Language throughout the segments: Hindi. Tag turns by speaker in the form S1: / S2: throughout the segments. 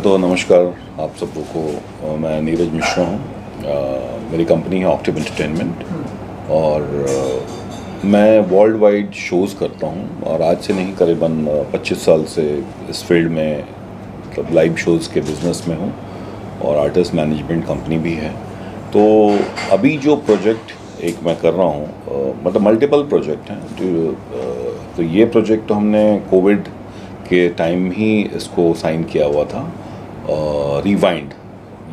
S1: तो नमस्कार आप सबको को। मैं नीरज मिश्रा हूँ। मेरी कंपनी है ऑक्टिव एंटरटेनमेंट और मैं वर्ल्ड वाइड शोज़ करता हूँ और आज से नहीं करीबन 25 साल से इस फील्ड में मतलब लाइव शोज़ के बिज़नेस में हूँ और आर्टिस्ट मैनेजमेंट कंपनी भी है। तो अभी जो प्रोजेक्ट एक मैं कर रहा हूँ मतलब मल्टीपल प्रोजेक्ट हैं। तो ये प्रोजेक्ट तो हमने कोविड के टाइम ही इसको साइन किया हुआ था। रिवाइंड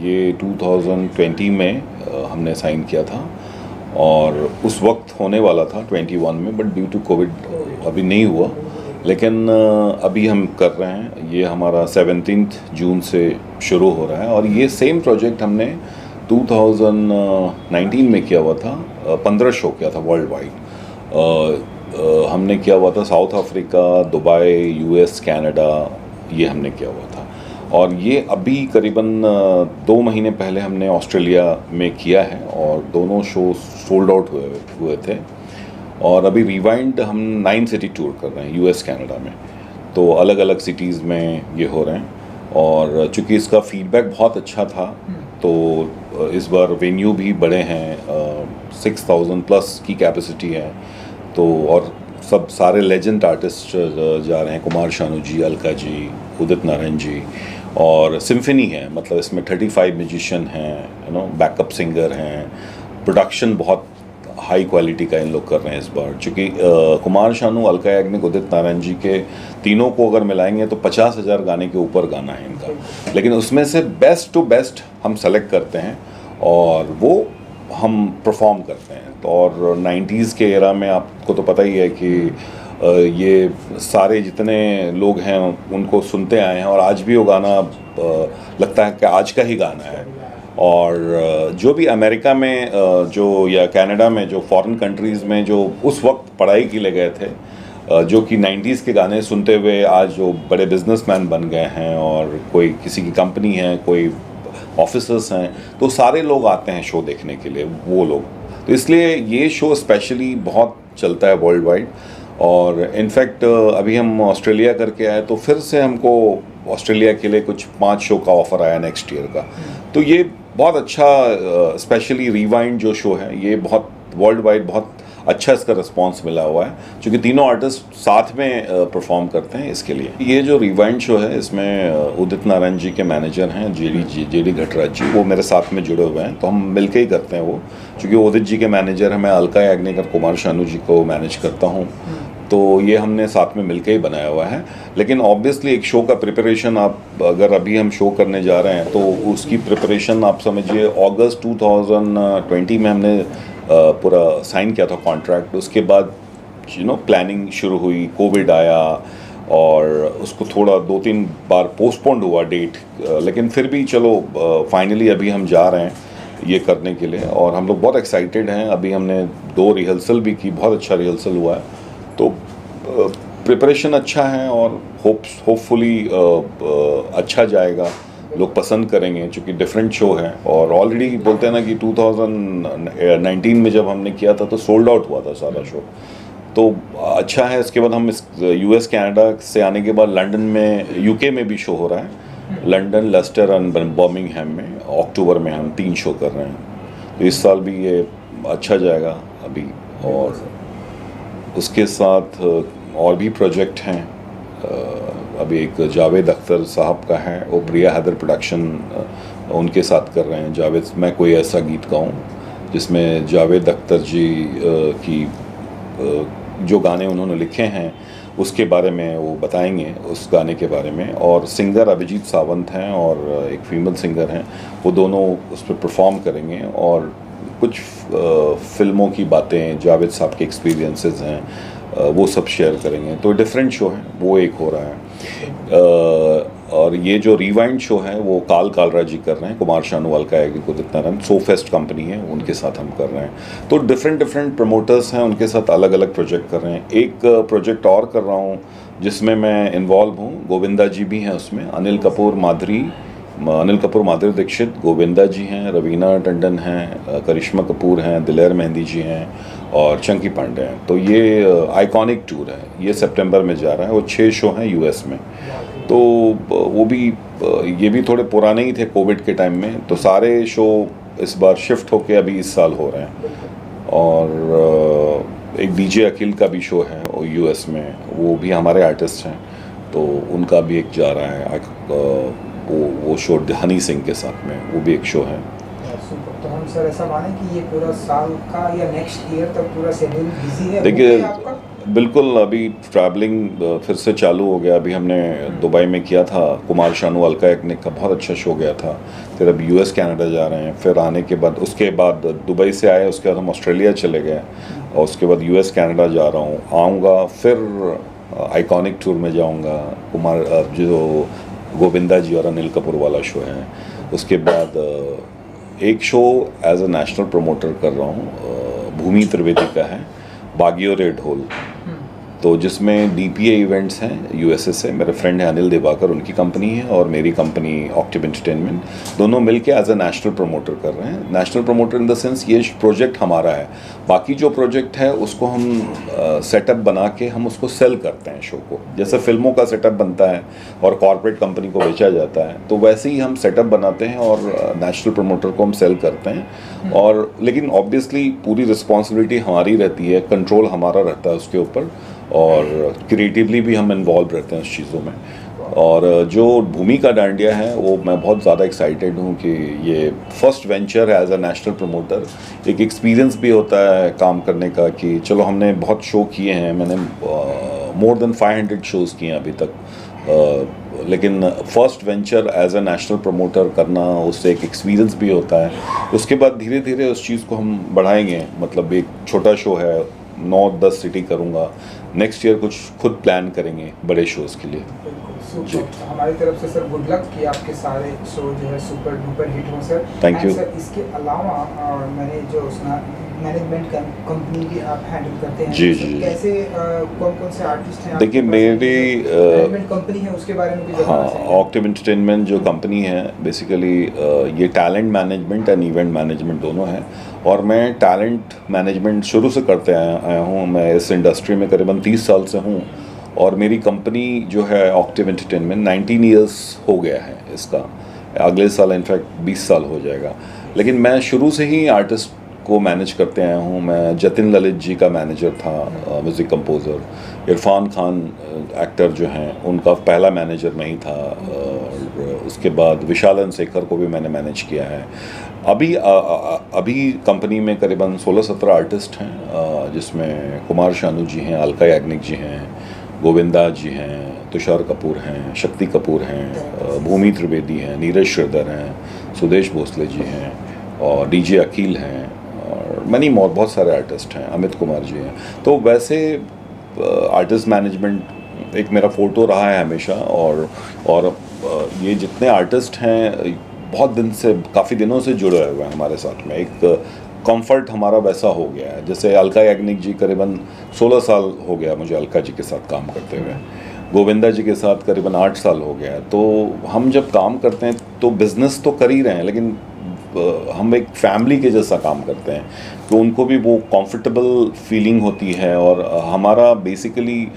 S1: ये 2020 में हमने साइन किया था और उस वक्त होने वाला था 21 में, बट ड्यू टू कोविड अभी नहीं हुआ। लेकिन अभी हम कर रहे हैं। ये हमारा 17 जून से शुरू हो रहा है और ये सेम प्रोजेक्ट हमने 2019 में किया हुआ था। 15 शो किया था वर्ल्ड वाइड। हमने किया हुआ था south Africa, Dubai, US, Canada, ये हमने किया हुआ था। और ये अभी करीबन 2 महीने पहले हमने ऑस्ट्रेलिया में किया है और दोनों शो सोल्ड आउट हुए थे। और अभी रिवाइंड हम 9 सिटी टूर कर रहे हैं यूएस, कनाडा में। तो अलग अलग सिटीज़ में ये हो रहे हैं और चूँकि इसका फीडबैक बहुत अच्छा था तो इस बार वेन्यू भी बड़े हैं। 6000 प्लस की कैपेसिटी है। तो और सब सारे लेजेंड आर्टिस्ट जा रहे हैं। कुमार शानू जी, अलका जी, उदित नारायण जी और सिम्फनी है। मतलब इसमें 35 म्यूजिशियन हैं, बैकअप सिंगर हैं। प्रोडक्शन बहुत हाई क्वालिटी का इन लोग कर रहे हैं इस बार। चूँकि कुमार शानू, अलका याग्निक, उदित नारायण जी के तीनों को अगर मिलाएंगे तो 50,000 गाने के ऊपर गाना है इनका। लेकिन उसमें से बेस्ट टू बेस्ट हम सेलेक्ट करते हैं और वो हम परफॉर्म करते हैं। तो और 90s के एरा में आपको तो पता ही है कि ये सारे जितने लोग हैं उनको सुनते आए हैं और आज भी वो गाना लगता है कि आज का ही गाना है। और जो भी अमेरिका में जो या कनाडा में जो फॉरेन कंट्रीज़ में जो उस वक्त पढ़ाई के लिए गए थे, जो कि 90s के गाने सुनते हुए आज जो बड़े बिजनेसमैन बन गए हैं और कोई किसी की कंपनी है, कोई ऑफिसर्स हैं, तो सारे लोग आते हैं शो देखने के लिए वो लोग। तो इसलिए ये शो स्पेशली बहुत चलता है वर्ल्ड वाइड। और इनफैक्ट अभी हम ऑस्ट्रेलिया करके आए तो फिर से हमको ऑस्ट्रेलिया के लिए कुछ 5 शो का ऑफ़र आया नेक्स्ट ईयर का। तो ये बहुत अच्छा स्पेशली रिवाइंड जो शो है ये बहुत वर्ल्ड वाइड बहुत अच्छा इसका रिस्पांस मिला हुआ है, क्योंकि तीनों आर्टिस्ट साथ में परफॉर्म करते हैं इसके लिए। ये जो रिवाइंड शो है इसमें उदित नारायण जी के मैनेजर हैं जेडी घटराज जी, वो मेरे साथ में जुड़े हुए हैं। तो हम मिलके ही करते हैं वो, क्योंकि उदित जी के मैनेजर हैं, मैं अलका याग्निक और कुमार शानू जी को मैनेज करता हूँ। तो ये हमने साथ में मिलके ही बनाया हुआ है। लेकिन ऑब्वियसली एक शो का प्रिपरेशन, आप अगर अभी हम शो करने जा रहे हैं तो उसकी प्रिपरेशन आप समझिए अगस्त 2020 में हमने पूरा साइन किया था कॉन्ट्रैक्ट। उसके बाद प्लानिंग शुरू हुई, कोविड आया और उसको थोड़ा 2-3 बार पोस्टपोन्ड हुआ डेट। लेकिन फिर भी चलो फाइनली अभी हम जा रहे हैं ये करने के लिए और हम लोग बहुत एक्साइटेड हैं। अभी हमने 2 रिहर्सल भी की, बहुत अच्छा रिहर्सल हुआ है। तो प्रिपरेशन अच्छा है और होपफुली अच्छा जाएगा, लोग पसंद करेंगे, क्योंकि डिफरेंट शो है। और ऑलरेडी बोलते हैं ना कि 2019 में जब हमने किया था तो सोल्ड आउट हुआ था सारा शो। तो अच्छा है। इसके बाद हम इस यूएस, कनाडा से आने के बाद लंदन में, यूके में भी शो हो रहा है। लंदन, लेस्टर और बर्मिंघम में अक्टूबर में हम 3 शो कर रहे हैं। तो इस साल भी ये अच्छा जाएगा अभी। और उसके साथ और भी प्रोजेक्ट हैं। अभी एक जावेद अख्तर साहब का है, वो प्रिया हैदर प्रोडक्शन उनके साथ कर रहे हैं। जावेद, मैं कोई ऐसा गीत गाऊं, जिसमें जावेद अख्तर जी की जो गाने उन्होंने लिखे हैं उसके बारे में वो बताएंगे, उस गाने के बारे में। और सिंगर अभिजीत सावंत हैं और एक फीमेल सिंगर हैं, वो दोनों उस पर परफॉर्म करेंगे और कुछ फिल्मों की बातें, जावेद साहब के एक्सपीरियंसेस हैं, वो सब शेयर करेंगे। तो डिफरेंट शो है, वो एक हो रहा है। और ये जो रिवाइंड शो है वो कालरा जी कर रहे हैं, कुमार शानू, अलका याग्निक, उदित नारायण, सो फेस्ट कंपनी है, उनके साथ हम कर रहे हैं। तो डिफरेंट प्रमोटर्स हैं, उनके साथ अलग अलग प्रोजेक्ट कर रहे हैं। एक प्रोजेक्ट और कर रहा हूँ जिसमें मैं इन्वॉल्व हूँ, गोविंदा जी भी हैं उसमें, अनिल कपूर, माधुरी दीक्षित, गोविंदा जी हैं, रवीना टंडन हैं, करिश्मा कपूर हैं, दिलेर मेहंदी जी हैं और चंकी पांडे हैं। तो ये आइकॉनिक टूर है, ये सितंबर में जा रहा है। वो 6 शो हैं यूएस में। तो वो भी ये भी थोड़े पुराने ही थे कोविड के टाइम में, तो सारे शो इस बार शिफ्ट होके अभी इस साल हो रहे हैं। और एक डीजे अखिल का भी शो है वो यूएस में, वो भी हमारे आर्टिस्ट हैं, तो उनका भी एक जा रहा है वो शो हनी सिंह के साथ में, वो भी एक शो है।
S2: तो हम सर ऐसा माने कि ये पूरा साल का या नेक्स्ट ईयर तक पूरा शेड्यूल बिजी है?
S1: देखिए बिल्कुल, अभी ट्रैवलिंग फिर से चालू हो गया। अभी हमने दुबई में किया था, कुमार शानू अलका याग्निक का बहुत अच्छा शो गया था। फिर अभी यूएस कनाडा जा रहे हैं, फिर आने के बाद उसके बाद दुबई से आए, उसके बाद हम ऑस्ट्रेलिया चले गए और उसके बाद यूएस कनाडा जा रहा हूँ, आऊँगा फिर आइकॉनिक टूर में जाऊँगा, कुमार जो गोविंदा जी और अनिल कपूर वाला शो है। उसके बाद एक show as a national promoter कर रहा हूँ, भूमि त्रिवेदी का है, बागियो रेड होल, तो जिसमें डीपीए इवेंट्स हैं यूएसए से, मेरे फ्रेंड हैं अनिल देवाकर, उनकी कंपनी है और मेरी कंपनी ऑक्टिव एंटरटेनमेंट, दोनों मिलके एज अ नेशनल प्रमोटर कर रहे हैं। National promoter in the sense ये प्रोजेक्ट हमारा है, बाकी जो प्रोजेक्ट है उसको हम सेटअप बना के हम उसको सेल करते हैं शो को, जैसे फिल्मों का सेटअप बनता है और कॉर्पोरेट कंपनी को बेचा जाता है, तो वैसे ही हम सेटअप बनाते हैं और नेशनल प्रमोटर को हम सेल करते हैं। और लेकिन ऑब्वियसली पूरी रिस्पॉन्सिबिलिटी हमारी रहती है, कंट्रोल हमारा रहता है उसके ऊपर, और क्रिएटिवली भी हम इन्वॉल्व रहते हैं उस चीज़ों में। और जो भूमि का डांडिया है वो मैं बहुत ज़्यादा एक्साइटेड हूँ कि ये फर्स्ट वेंचर है एज अ नेशनल प्रमोटर। एक एक्सपीरियंस भी होता है काम करने का कि चलो हमने बहुत शो किए हैं, मैंने मोर देन 500 शोज़ किए हैं अभी तक, लेकिन first venture as a national promoter करना, उससे एक एक्सपीरियंस भी होता है। उसके बाद धीरे धीरे उस चीज़ को हम बढ़ाएंगे, मतलब एक छोटा शो है 9-10 सिटी करूँगा, नेक्स्ट ईयर कुछ खुद प्लान करेंगे बड़े शोज़ के लिए।
S2: जी, हमारी तरफ से सर गुड लक कि आपके सारे शो जो है सुपर डुपर हिट हों सर।
S1: Thank you
S2: sir. इसके अलावा मैंने जो सुना मैनेजमेंट कंपनी भी आप हैंडल करते हैं,
S1: जी जी,
S2: कैसे कौन कौन से आर्टिस्ट हैं?
S1: देखिए मेरी
S2: मैनेजमेंट कंपनी है, उसके बारे में भी
S1: हाँ, ऑक्टिव एंटरटेनमेंट जो कंपनी है बेसिकली ये talent management and event management दोनों है, और मैं टैलेंट मैनेजमेंट शुरू से करते आया हूँ। मैं इस इंडस्ट्री में करीबन 30 साल से हूँ, और मेरी कंपनी जो है ऑक्टिव एंटरटेनमेंट 19 ईयर्स हो गया है इसका, अगले साल इनफैक्ट 20 साल हो जाएगा। लेकिन मैं शुरू से ही आर्टिस्ट को मैनेज करते आया हूँ। मैं जतिन ललित जी का मैनेजर था, music composer. Irfan Khan actor जो हैं उनका पहला मैनेजर मैं ही था, और उसके बाद विशालन शेखर को भी मैंने मैनेज किया है। अभी कंपनी में करीबन 16-17 आर्टिस्ट हैं, जिसमें कुमार शानू जी हैं, अलका याग्निक जी हैं, गोविंदा जी हैं, तुषार कपूर हैं, शक्ति कपूर हैं, भूमि त्रिवेदी हैं, नीरज श्रीधर हैं, सुदेश भोसले जी हैं, और डीजे अखिल हैं, और मनी मोर बहुत सारे आर्टिस्ट हैं, अमित कुमार जी हैं। तो वैसे आर्टिस्ट मैनेजमेंट एक मेरा फोटो रहा है हमेशा, और ये जितने आर्टिस्ट हैं बहुत दिन से, काफ़ी दिनों से जुड़े हुए हैं हमारे साथ में। एक कंफर्ट हमारा वैसा हो गया है, जैसे अलका याग्निक जी करीबन 16 साल हो गया मुझे अलका जी के साथ काम करते हुए, गोविंदा जी के साथ करीबन 8 साल हो गया है। तो हम जब काम करते हैं तो बिज़नेस तो कर ही रहे हैं, लेकिन हम एक फैमिली के जैसा काम करते हैं, तो उनको भी वो कंफर्टेबल फीलिंग होती है। और हमारा बेसिकली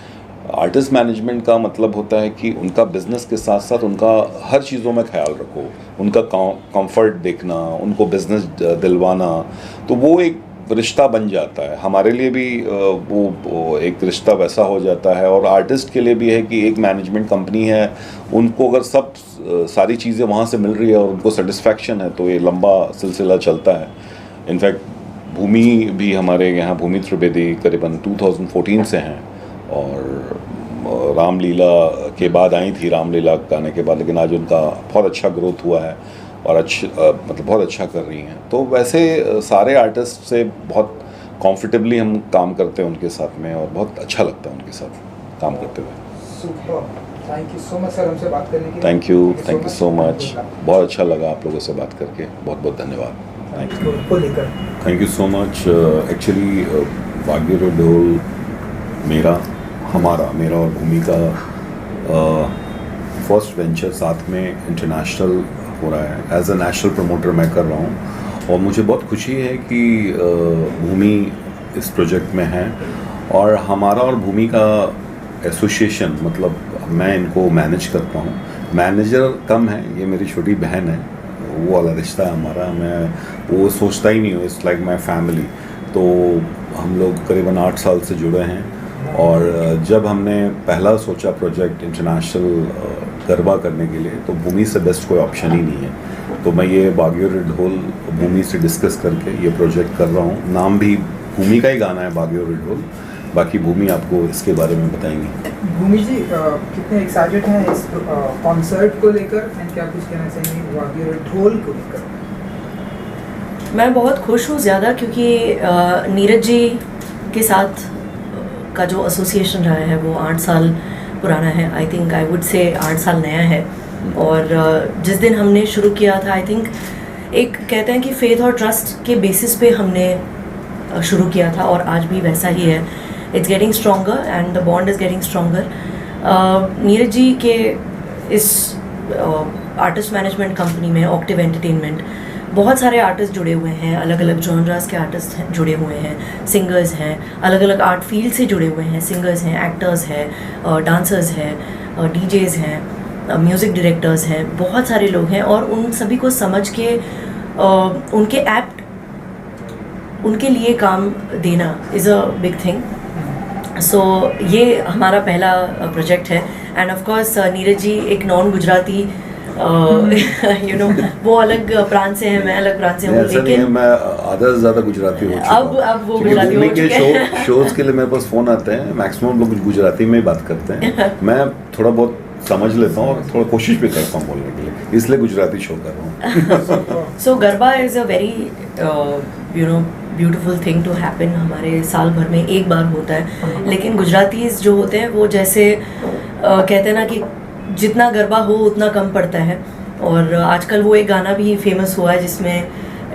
S1: आर्टिस्ट मैनेजमेंट का मतलब होता है कि उनका बिज़नेस के साथ साथ उनका हर चीज़ों में ख्याल रखो, उनका कंफर्ट देखना, उनको बिज़नेस दिलवाना, तो वो एक रिश्ता बन जाता है। हमारे लिए भी वो एक रिश्ता वैसा हो जाता है, और आर्टिस्ट के लिए भी है कि एक मैनेजमेंट कंपनी है, उनको अगर सब सारी चीज़ें वहाँ से मिल रही है और उनको सेटिस्फैक्शन है, तो ये लंबा सिलसिला चलता है। इनफैक्ट भूमि भी हमारे यहाँ, भूमि त्रिवेदी करीबन 2014 से हैं, और रामलीला के बाद आई थी, रामलीला गाने के बाद, लेकिन आज उनका बहुत अच्छा ग्रोथ हुआ है और मतलब बहुत अच्छा कर रही हैं। तो वैसे सारे आर्टिस्ट से बहुत कंफर्टेबली हम काम करते हैं उनके साथ में, और बहुत अच्छा लगता है उनके साथ काम करते हुए।
S2: Thank you so much sir हमसे बात करने के लिए।
S1: थैंक यू सो मच, बहुत अच्छा लगा आप लोगों से बात करके, बहुत बहुत धन्यवाद। Thank you so much. Actually बागियो रेड होल मेरा और भूमि का फर्स्ट वेंचर साथ में इंटरनेशनल हो रहा है। एज अ नेशनल प्रमोटर मैं कर रहा हूँ, और मुझे बहुत खुशी है कि भूमि इस प्रोजेक्ट में है, और हमारा और भूमि का एसोसिएशन, मतलब मैं इनको मैनेज करता हूँ। मैनेजर कम है, ये मेरी छोटी बहन है, वो वाला रिश्ता है हमारा। मैं वो सोचता ही नहीं हूँ, इट्स लाइक माई फैमिली। तो हम लोग करीबन 8 साल से जुड़े हैं। और जब हमने पहला सोचा प्रोजेक्ट इंटरनेशनल गरबा करने के लिए, तो भूमि से बेस्ट कोई ऑप्शन ही नहीं है। तो मैं ये बागियों रे ढोल भूमि से डिस्कस करके ये प्रोजेक्ट कर रहा हूँ। नाम भी भूमि का ही गाना है, बागियों रे ढोल। बाकी भूमि आपको इसके बारे में बताएंगी।
S2: भूमि जी कितने एक्साइटेड हैं इस कॉन्सर्ट को लेकर, एंड क्या कुछ कहना चाहेंगे बागियों रे ढोल को लेकर?
S3: मैं बहुत खुश हूँ ज़्यादा, क्योंकि नीरज जी के साथ का जो एसोसिएशन रहा है वो 8 साल पुराना है। I think I would say 8 साल नया है। और जिस दिन हमने शुरू किया था, आई थिंक एक कहते हैं कि फेथ और ट्रस्ट के बेसिस पे हमने शुरू किया था, और आज भी वैसा ही है। It's getting stronger and the bond is getting stronger. Neeraj ji के इस आर्टिस्ट मैनेजमेंट कंपनी में, ऑक्टिव एंटरटेनमेंट, बहुत सारे आर्टिस्ट जुड़े हुए हैं, अलग अलग जॉनरास के आर्टिस्ट जुड़े हुए हैं, सिंगर्स हैं, अलग अलग आर्ट फील्ड से जुड़े हुए हैं, सिंगर्स हैं, एक्टर्स हैं, डांसर्स हैं, डीजेज़ हैं, म्यूज़िक डायरेक्टर्स हैं, बहुत सारे लोग हैं। और उन सभी को समझ के उनके ऐप्ट उनके लिए काम देना इज़ अ बिग थिंग। सो ये हमारा पहला प्रोजेक्ट है। End of course Neeraj ji एक नॉन गुजराती यू नो वो अलग प्रांत से हैं, मैं अलग प्रांत से हूँ, लेकिन
S1: मैं आधा से ज़्यादा गुजराती हो चुका हूँ।
S3: अब वो गुजराती हो चुके हैं।
S1: शोज के लिए मेरे पास फ़ोन आते हैं, मैक्सिमम लोग गुजराती में ही बात करते हैं। मैं थोड़ा बहुत समझ लेता हूँ और थोड़ा कोशिश भी करता हूँ बोलने के लिए, इसलिए गुजराती शो कर रहा हूँ।
S3: So garba is a very you know beautiful thing to happen. हमारे साल भर में एक बार होता है, लेकिन गुजरातीज जो होते हैं वो जैसे कहते हैं ना कि जितना गरबा हो उतना कम पड़ता है। और आजकल वो एक गाना भी फेमस हुआ है जिसमें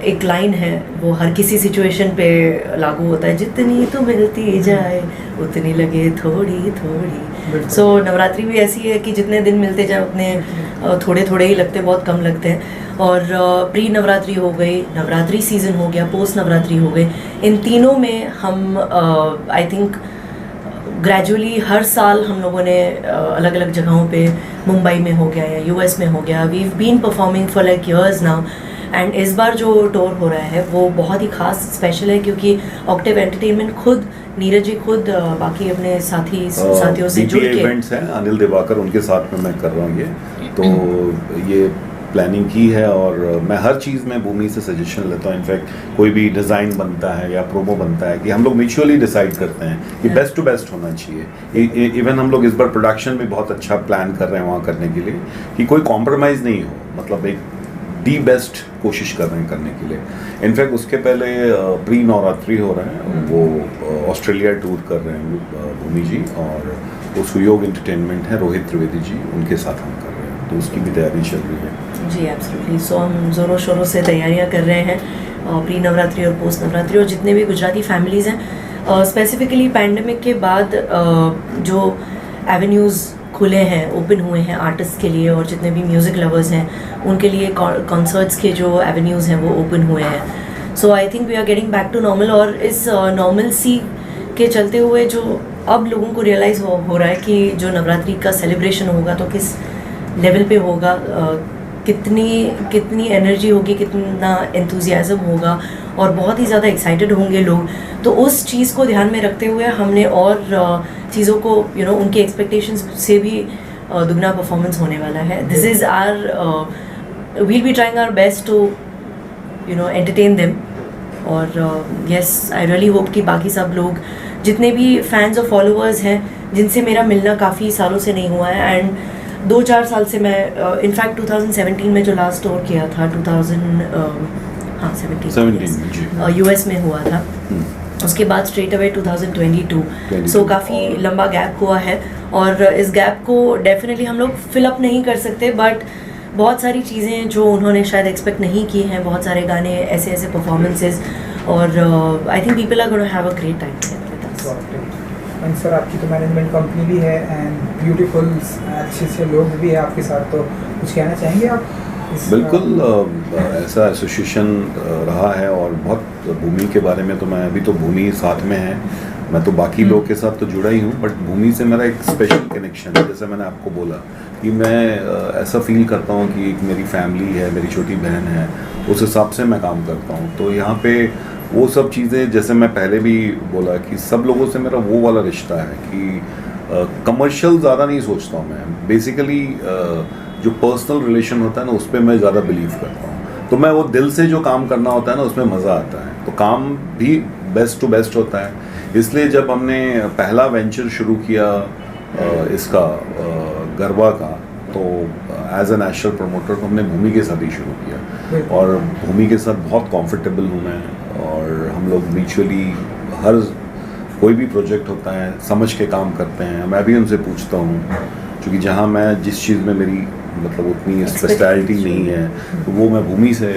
S3: एक लाइन है, वो हर किसी सिचुएशन पे लागू होता है, जितनी तो मिलती जाए उतनी लगे थोड़ी थोड़ी। सो नवरात्रि भी ऐसी है कि जितने दिन मिलते जाए उतने थोड़े थोड़े ही लगते, बहुत कम लगते हैं। और प्री नवरात्रि हो गई, नवरात्रि सीज़न हो गया, पोस्ट नवरात्रि हो गई, इन तीनों में हम आई थिंक ग्रेजुअली हर साल हम लोगों ने अलग अलग जगहों पे, मुंबई में हो गया या यूएस में हो गया, we have been performing for like years now. And इस बार जो टूर हो रहा है वो बहुत ही खास स्पेशल है, क्योंकि ऑक्टिव एंटरटेनमेंट खुद, नीरज जी खुद बाकी अपने साथियों से जुड़ के
S1: इवेंट्स हैं, अनिल दिवाकर उनके साथ में मैं कर रहा हूँ ये। तो ये प्लानिंग की है और मैं हर चीज़ में भूमि से सजेशन लेता हूँ। इनफैक्ट कोई भी डिज़ाइन बनता है या प्रोमो बनता है कि हम लोग म्यूचुअली डिसाइड करते हैं कि बेस्ट टू बेस्ट होना चाहिए। इवन हम लोग इस बार प्रोडक्शन भी बहुत अच्छा प्लान कर रहे हैं वहाँ करने के लिए कि कोई कॉम्प्रोमाइज़ नहीं हो, मतलब एक दी बेस्ट कोशिश कर रहे हैं करने के लिए। इनफैक्ट उसके पहले प्री नवरात्रि हो रहा है, वो ऑस्ट्रेलिया टूर कर रहे हैं भूमि जी, और वो सुयोग एंटरटेनमेंट है, रोहित त्रिवेदी जी, उनके साथ हम कर रहे हैं, तो उसकी भी तैयारी चल रही है।
S3: जी एब्सोल्युटली। सो हम ज़ोरों शोरों से तैयारियां कर रहे हैं प्री नवरात्रि और पोस्ट नवरात्रि। और जितने भी गुजराती फैमिलीज़ हैं, स्पेसिफिकली पैंडमिक के बाद जो एवेन्यूज़ खुले हैं, ओपन हुए हैं आर्टिस्ट के लिए, और जितने भी म्यूज़िक लवर्स हैं उनके लिए कॉन्सर्ट्स के जो एवेन्यूज़ हैं वो ओपन हुए हैं। So I think we are getting back to normal. और इस नॉर्मल सी के चलते हुए जो अब लोगों को रियलाइज़ हो रहा है कि जो नवरात्रि का सेलिब्रेशन होगा तो किस लेवल पे होगा, कितनी एनर्जी होगी, कितना एंथुजियाज़म होगा, और बहुत ही ज़्यादा एक्साइटेड होंगे लोग। तो उस चीज़ को ध्यान में रखते हुए हमने और चीज़ों को उनकी एक्सपेक्टेशंस से भी दुगना परफॉर्मेंस होने वाला है। This is our will be trying our best to entertain them. और यस, आई रियली होप कि बाकी सब लोग, जितने भी फैंस और फॉलोअर्स हैं जिनसे मेरा मिलना काफ़ी सालों से नहीं हुआ है, एंड 2-4 साल से मैं इनफैक्ट 2017 में जो लास्ट टूर किया था, 2017 यूएस में हुआ था, उसके बाद स्ट्रेट अवे 2022। सो काफ़ी लंबा गैप हुआ है, और इस गैप को डेफिनेटली हम लोग फिलअप नहीं कर सकते, बट बहुत सारी चीज़ें जो उन्होंने शायद एक्सपेक्ट नहीं की हैं, बहुत सारे गाने, ऐसे ऐसे परफॉर्मेंसेस, और I think people are gonna have a great time.
S2: And sir आपकी तो मैनेजमेंट कंपनी भी है एंड ब्यूटीफुल अच्छे अच्छे लोग भी हैं आपके साथ, तो कुछ कहना चाहेंगे आप?
S1: बिल्कुल, ऐसा एसोसिएशन रहा है, और बहुत भूमि के बारे में तो मैं अभी तो भूमि साथ में है, मैं तो बाकी लोग के साथ तो जुड़ा ही हूँ, बट भूमि से मेरा एक स्पेशल कनेक्शन है। जैसे मैंने आपको बोला कि मैं ऐसा फील करता हूँ कि एक मेरी फैमिली है, मेरी छोटी बहन है, उस हिसाब से मैं काम करता हूँ। तो यहाँ पे वो सब चीज़ें, जैसे मैं पहले भी बोला कि सब लोगों से मेरा वो वाला रिश्ता है कि कमर्शियल ज़्यादा नहीं सोचता हूँ मैं। बेसिकली जो पर्सनल रिलेशन होता है ना, उस पर मैं ज़्यादा बिलीव करता हूँ। तो मैं वो दिल से जो काम करना होता है ना, उसमें मज़ा आता है, तो काम भी बेस्ट टू बेस्ट होता है। इसलिए जब हमने पहला वेंचर शुरू किया इसका गरबा का, तो एज एन नेशनल प्रमोटर तो हमने भूमि के साथ ही शुरू किया, और भूमि के साथ बहुत कंफर्टेबल हूँ मैं। और हम लोग म्यूचुअली हर कोई भी प्रोजेक्ट होता है समझ के काम करते हैं। मैं भी उनसे पूछता हूँ, क्योंकि जहाँ मैं जिस चीज़ में मेरी मतलब उतनी स्पेशलिटी नहीं है, तो वो मैं भूमि से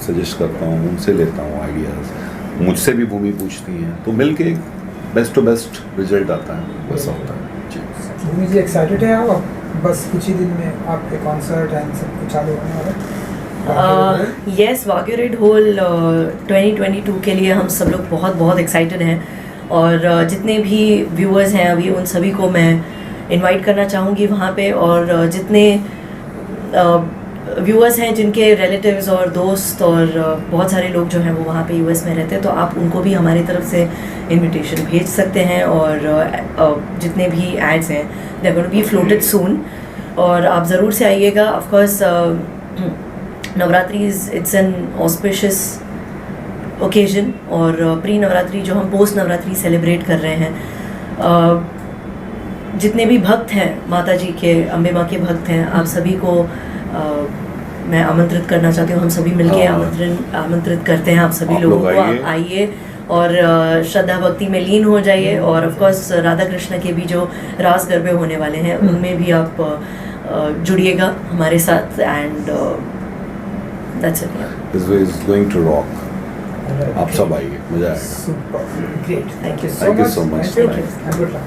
S1: सजेस्ट करता हूँ, उनसे लेता हूँ आइडियाज़, मुझसे भी भूमि पूछती हैं, तो मिल के बेस्ट टू बेस्ट रिजल्ट आता है, वैसा होता है जी।
S2: भूमि जी एक्साइटेड है आप? बस कुछ ही दिन में आपके कॉन्सर्ट एंड सब कुछ चालू होने वाला है।
S3: यस, वाग्यू रेड होल 2022 के लिए हम सब लोग बहुत बहुत एक्साइटेड हैं, और जितने भी व्यूअर्स हैं अभी, उन सभी को मैं इनवाइट करना चाहूँगी वहाँ पे। और जितने व्यूअर्स हैं जिनके रिलेटिव्स और दोस्त और बहुत सारे लोग जो हैं वो वहाँ पे यूएस में रहते हैं, तो आप उनको भी हमारी तरफ से इनविटेशन भेज सकते हैं। और जितने भी एड्स हैं they are going to be floated soon, और आप ज़रूर से आइएगा। Of course Navratri it's an auspicious occasion, और प्री नवरात्रि जो हम पोस्ट नवरात्रि सेलिब्रेट कर रहे हैं, जितने भी भक्त हैं माता जी के, अम्बे माँ के भक्त हैं, आप सभी को मैं आमंत्रित करना चाहती हूँ। हम सभी मिलके आमंत्रित करते हैं आप सभी लोगों को, आप आइए और श्रद्धा भक्ति में लीन हो जाइए। और ऑफ कोर्स राधा कृष्ण के भी जो रास गरबे होने वाले हैं, उनमें भी आप जुड़िएगा हमारे साथ। And that's it.
S1: This way is going to rock. आप सब आइए, मजा आएगा।
S2: Super great, thank you
S1: so much.
S2: Good luck.